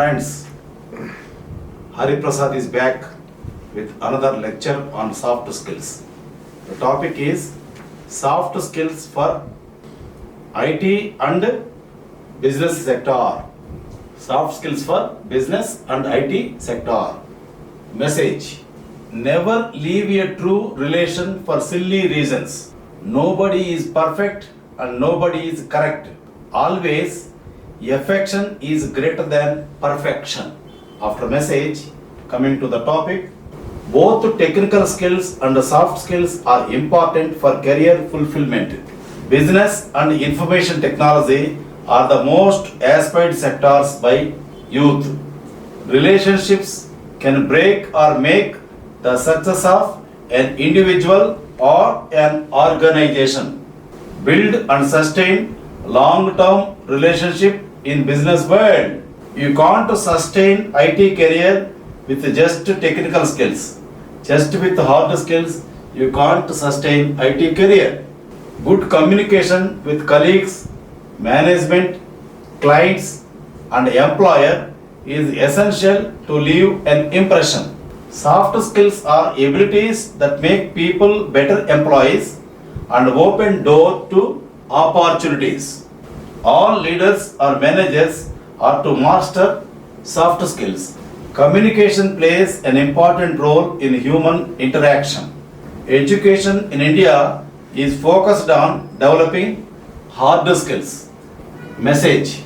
Friends, Hariprasad is back with another lecture on soft skills. The topic is soft skills for IT and business sector. Soft skills for business and IT sector. Message: never leave a true relation for silly reasons. Nobody is perfect and nobody is correct. Always, affection is greater than perfection. After message, coming to the topic, both technical skills and soft skills are important for career fulfillment. Business and information technology are the most aspired sectors by youth. Relationships can break or make the success of an individual or an organization. Build and sustain long-term relationship in business world. You can't sustain IT career with just technical skills. Just with hard skills, you can't sustain IT career. Good communication with colleagues, management, clients, and employer is essential to leave an impression. Soft skills are abilities that make people better employees and open door to opportunities. All leaders or managers are to master soft skills. Communication plays an important role in human interaction. Education in India is focused on developing hard skills. Message: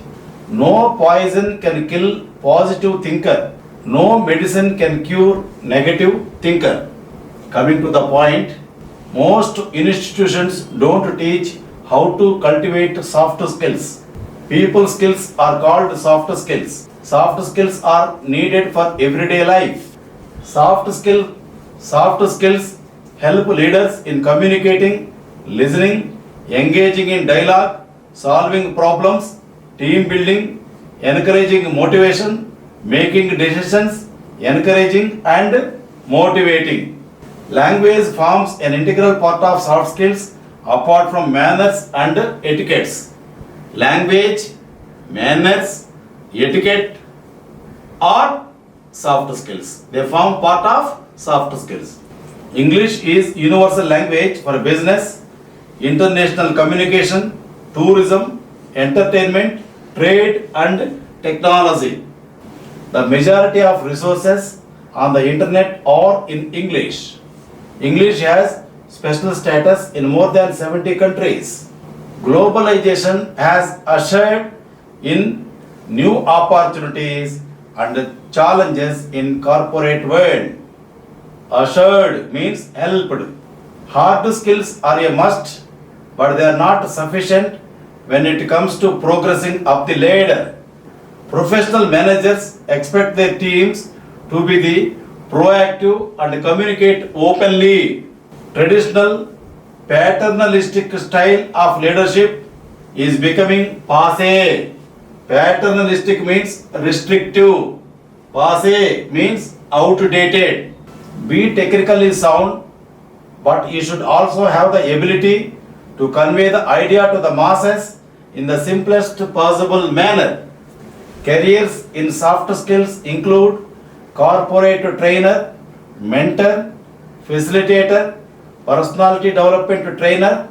no poison can kill positive thinker. No medicine can cure negative thinker. Coming to the point, most institutions don't teach how to cultivate soft skills. People skills are called soft skills. Soft skills are needed for everyday life. Soft skills help leaders in communicating, listening, engaging in dialogue, solving problems, team building, encouraging motivation, making decisions, encouraging and motivating. Language forms an integral part of soft skills apart from manners and etiquettes. Language, manners, etiquette are soft skills. They form part of soft skills. English is universal language for business, international communication, tourism, entertainment, trade and technology. The majority of resources on the internet are in English. English has special status in more than 70 countries. Globalization has ushered in new opportunities and challenges in corporate world. Ushered means helped. Hard skills are a must, but they are not sufficient when it comes to progressing up the ladder. Professional managers expect their teams to be the proactive and communicate openly. Traditional paternalistic style of leadership is becoming passé. Paternalistic means restrictive. Passé means outdated. Be technically sound, but you should also have the ability to convey the idea to the masses in the simplest possible manner. Careers in soft skills include corporate trainer, mentor, facilitator, personality development trainer,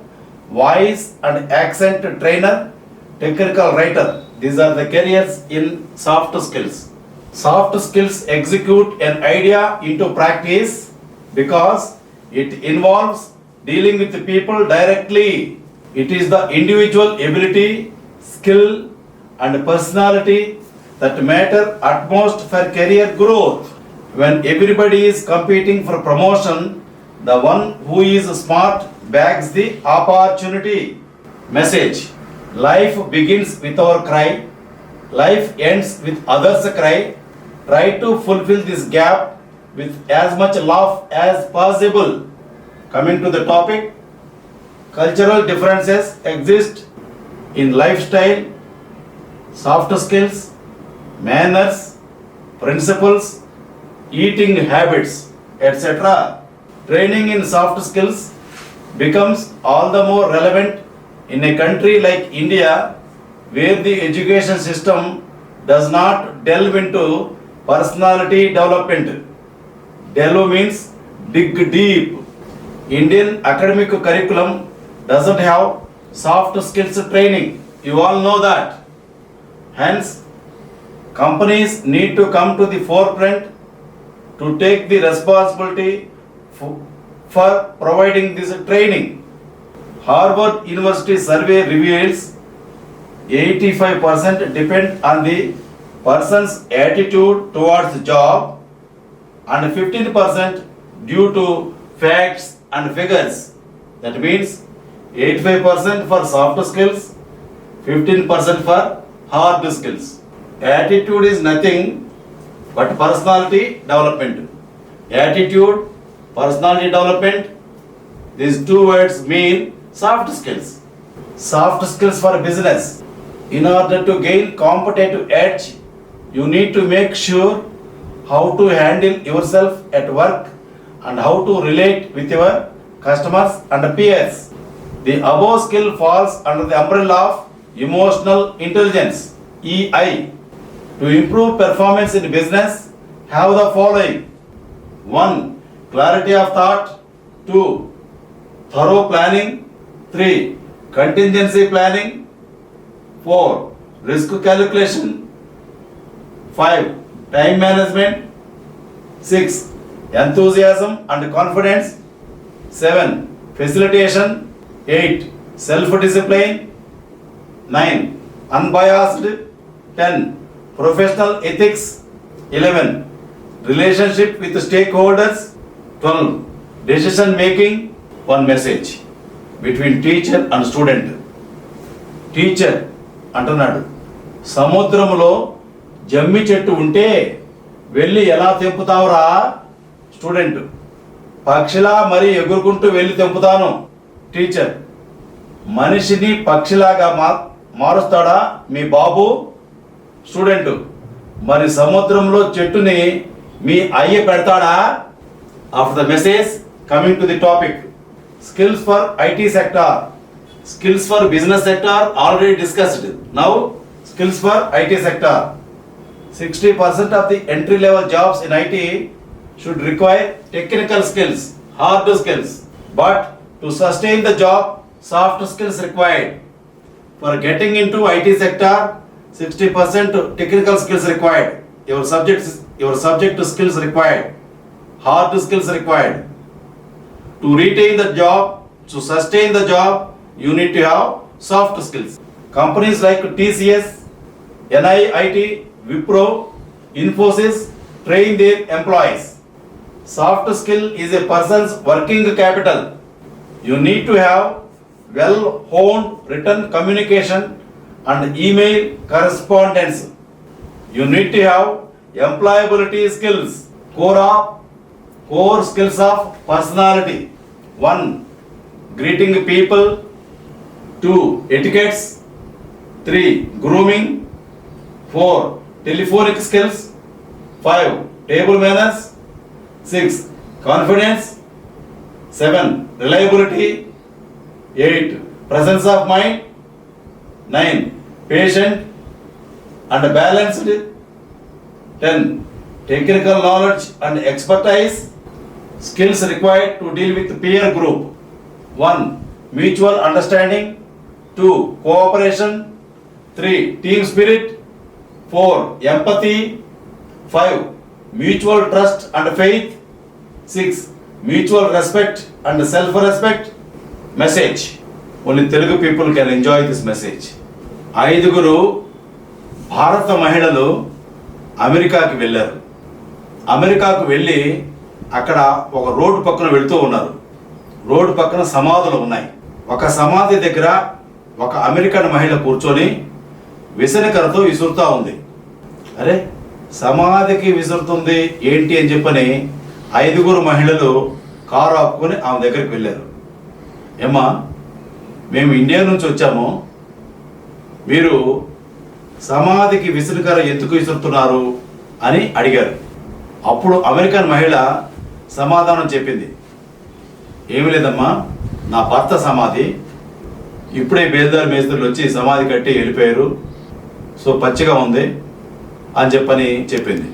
voice and accent trainer, technical writer. These are the careers in soft skills. Soft skills execute an idea into practice because it involves dealing with the people directly. It is the individual ability, skill and personality that matter at most for career growth. When everybody is competing for promotion, the one who is smart bags the opportunity. Message: life begins with our cry, life ends with others' cry. Try to fulfill this gap with as much love as possible. Coming to the topic, cultural differences exist in lifestyle, soft skills, manners, principles, eating habits, etc. Training in soft skills becomes all the more relevant in a country like India, where the education system does not delve into personality development. Delve means dig deep. Indian academic curriculum doesn't have soft skills training. You all know that. Hence, companies need to come to the forefront to take the responsibility for providing this training. Harvard University survey reveals 85% depend on the person's attitude towards the job and 15% due to facts and figures. That means 85% for soft skills, 15% for hard skills. Attitude is nothing but personality development. Attitude, personality development, these two words mean soft skills. Soft skills for business. In order to gain competitive edge, you need to make sure how to handle yourself at work and how to relate with your customers and peers. The above skill falls under the umbrella of emotional intelligence, EI. To improve performance in business, have the following. 1. Clarity of thought. 2. Thorough planning. 3. Contingency planning. 4. Risk calculation. 5. Time management. 6. Enthusiasm and confidence. 7. Facilitation. 8. Self-discipline. 9. Unbiased. 10. Professional ethics. 11. Relationship with stakeholders. 12. Decision making. One message between teacher and student. Teacher అంటున్నాడు, సముద్రంలో జమ్మి చెట్టు ఉంటే వెళ్ళి ఎలా తెంపుతావురా? Student, పక్షిలా మరి ఎగురుకుంటూ వెళ్ళి తెంపుతాను. టీచర్, మనిషిని పక్షిలాగా మారుస్తాడా మీ బాబు? స్టూడెంట్, మరి సముద్రంలో చెట్టుని మీ అయ్య పెడతాడా? After the message coming to the topic, skills for IT sector, skills for business sector already discussed. Now skills for IT sector. 60% of the entry level jobs in IT should require technical skills, hard skills, but to sustain the job, soft skills required. For getting into IT sector, 60% technical skills required. Your subject skills required, hard skills required. To retain the job, to sustain the job, you need to have soft skills. Companies like TCS, NIIT, Wipro, Infosys train their employees. Soft skill is a person's working capital. You need to have well-honed written communication and email correspondence. You need to have employability skills, core skills of personality. 1. Greeting people. 2. Etiquettes. 3. Grooming. 4. Telephonic skills. 5. Table manners. 6. Confidence. 7. Reliability. 8. Presence of mind. 9. Patient and balanced. 10. Technical knowledge and expertise. Skills required to deal with peer group. 1. Mutual understanding. 2. Cooperation. 3. Team spirit. 4. Empathy. 5. Mutual trust and faith. 6. Mutual respect and self-respect. Message. Only Telugu people can enjoy this message. 5 భారత మహిళలు అమెరికాకి వెళ్ళారు. అమెరికాకు వెళ్ళి అక్కడ ఒక road పక్కన వెళుతూ ఉన్నారు. రోడ్డు పక్కన సమాధులు ఉన్నాయి. ఒక సమాధి దగ్గర ఒక అమెరికన్ మహిళ కూర్చొని విసనకరతో విసురుతూ ఉంది. అరే, సమాధికి విసురుతుంది ఏంటి అని చెప్పని 5 మహిళలు కారు ఆపుకొని ఆమె దగ్గరికి వెళ్ళారు. ఏమ్మా, మేము ఇండియా నుంచి వచ్చాము, మీరు సమాధికి విసనకర ఎందుకు విసురుతున్నారు అని అడిగారు. అప్పుడు అమెరికన్ మహిళ సమాధానం చెప్పింది, ఏమి లేదమ్మా, నా భర్త సమాధి, ఇప్పుడే బేల్దారి మేస్త్రులు వచ్చి సమాధి కట్టి వెళ్ళిపోయారు. సో పచ్చిగా ఉంది, అని చెప్పని చెప్పింది.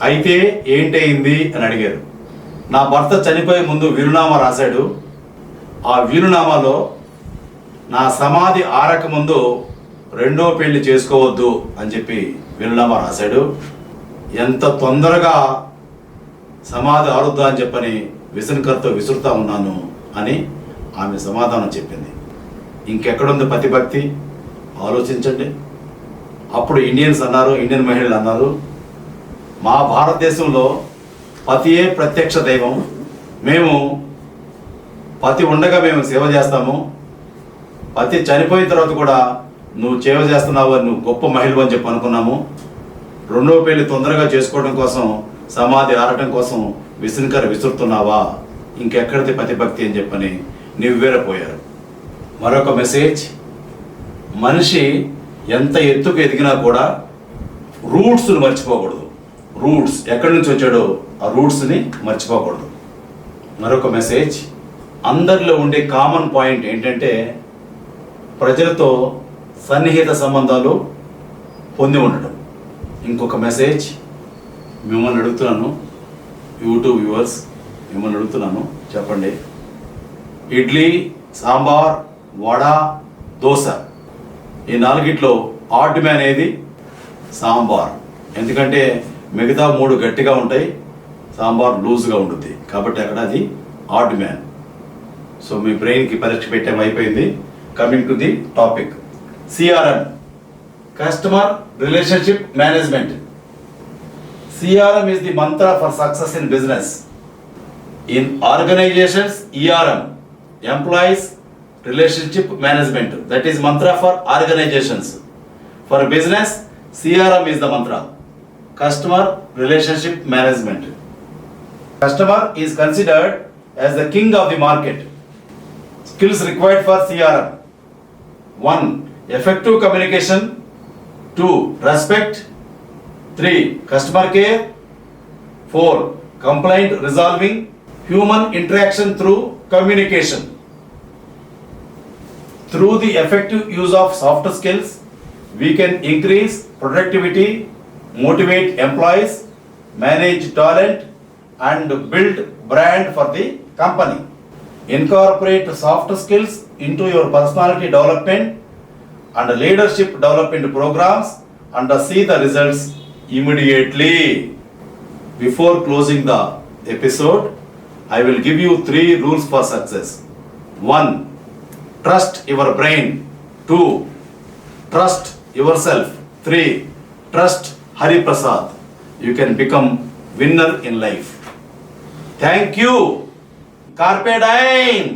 అయితే ఏంటయింది అని అడిగారు. నా భర్త చనిపోయే ముందు వీలునామా రాశాడు. ఆ వీలునామాలో నా సమాధి ఆరక ముందు రెండో పెళ్లి చేసుకోవద్దు అని చెప్పి వీలునామా రాశాడు. ఎంత తొందరగా సమాధి ఆరుద్దా అని చెప్పని విసనకర్తో విసురుతా ఉన్నాను అని ఆమె సమాధానం చెప్పింది. ఇంకెక్కడుంది పతిభక్తి? ఆలోచించండి. అప్పుడు ఇండియన్ మహిళలు అన్నారు, మా భారతదేశంలో పతియే ప్రత్యక్ష దైవం, మేము పతి ఉండగా మేము సేవ చేస్తాము, పతి చనిపోయిన తర్వాత కూడా నువ్వు సేవ చేస్తున్నావు అని నువ్వు గొప్ప మహిళ అని చెప్పి అనుకున్నాము. రెండో పెళ్లి తొందరగా చేసుకోవడం కోసం, సమాధి ఆరటం కోసం విసనకర విసురుతున్నావా? ఇంకెక్కడిది పతిభక్తి అని చెప్పని నివ్వెరపోయారు. మరొక మెసేజ్, మనిషి ఎంత ఎత్తుకు ఎదిగినా కూడా రూట్స్ని మర్చిపోకూడదు. రూట్స్ ఎక్కడి నుంచి వచ్చాడో ఆ రూట్స్ని మర్చిపోకూడదు. మరొక మెసేజ్, అందరిలో ఉండే కామన్ పాయింట్ ఏంటంటే ప్రజలతో సన్నిహిత సంబంధాలు పొంది ఉండటం. ఇంకొక మెసేజ్ మిమ్మల్ని అడుగుతున్నాను, యూట్యూబ్ వ్యూవర్స్ మిమ్మల్ని అడుగుతున్నాను, చెప్పండి. ఇడ్లీ, సాంబార్, వడ, దోశ ఈ నాలుగిట్లో ఆడ్ మ్యాన్ ఏది? సాంబార్. ఎందుకంటే మిగతా మూడు గట్టిగా ఉంటాయి, సాంబార్ లూజ్గా ఉంటుంది, కాబట్టి అక్కడ అది ఆడ్ మ్యాన్. సో మీ బ్రెయిన్కి పరీక్ష పెట్టాం, అయిపోయింది. Coming to the topic, CRM, customer relationship management. CRM is the mantra for success in business. In organizations, ERM, employees relationship management, that is mantra for organizations. For business, CRM is the mantra, customer relationship management. Customer is considered as the king of the market. Skills required for CRM: 1. Effective communication. 2. Respect. 3. Customer care. 4. Complaint resolving. Human interaction through communication. Through the effective use of soft skills, we can increase productivity, motivate employees, manage talent, and build brand for the company. Incorporate soft skills into your personality development and leadership development programs and see the results immediately. Before closing the episode, I will give you 3 rules for success. 1. Trust your brain. 2. Trust yourself. 3. Trust Hariprasad. You can become winner in life. Thank you. Carpe diem.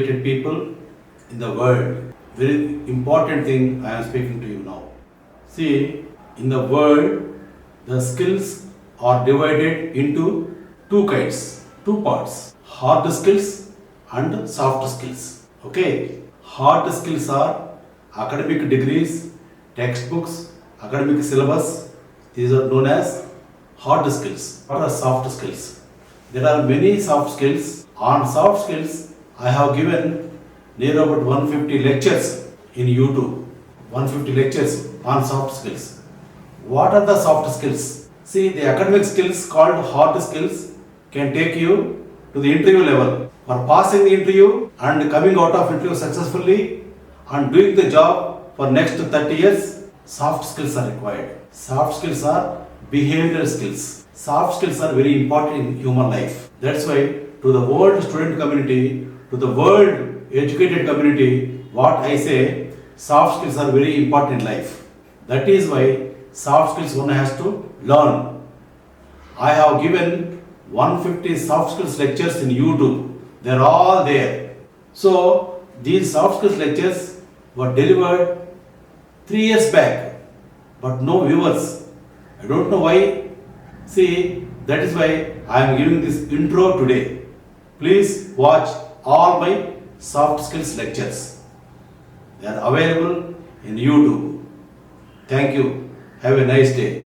educated people in the world. Very important thing I am speaking to you now. See, in the world, the skills are divided into two kinds, two parts, hard skills and soft skills. Okay, hard skills are academic degrees, textbooks, academic syllabus. These are known as hard skills. What are soft skills? There are many soft skills. On soft skills, I have given near about 150 lectures in YouTube. 150 lectures on soft skills. What are the soft skills? See, the academic skills called hard skills can take you to the interview level. For passing the interview and coming out of interview successfully and doing the job for next 30 years, soft skills are required. Soft skills are behavioral skills. Soft skills are very important in human life. That's why to the world student community, to the world educated community, what I say, soft skills are very important in life. That is why soft skills one has to learn. I have given 150 soft skills lectures in YouTube. They are all there. So these soft skills lectures were delivered 3 years back, but no viewers. I don't know why. See, that is why I am giving this intro today. Please watch all my soft skills lectures. They are available in YouTube. Thank you. Have a nice day.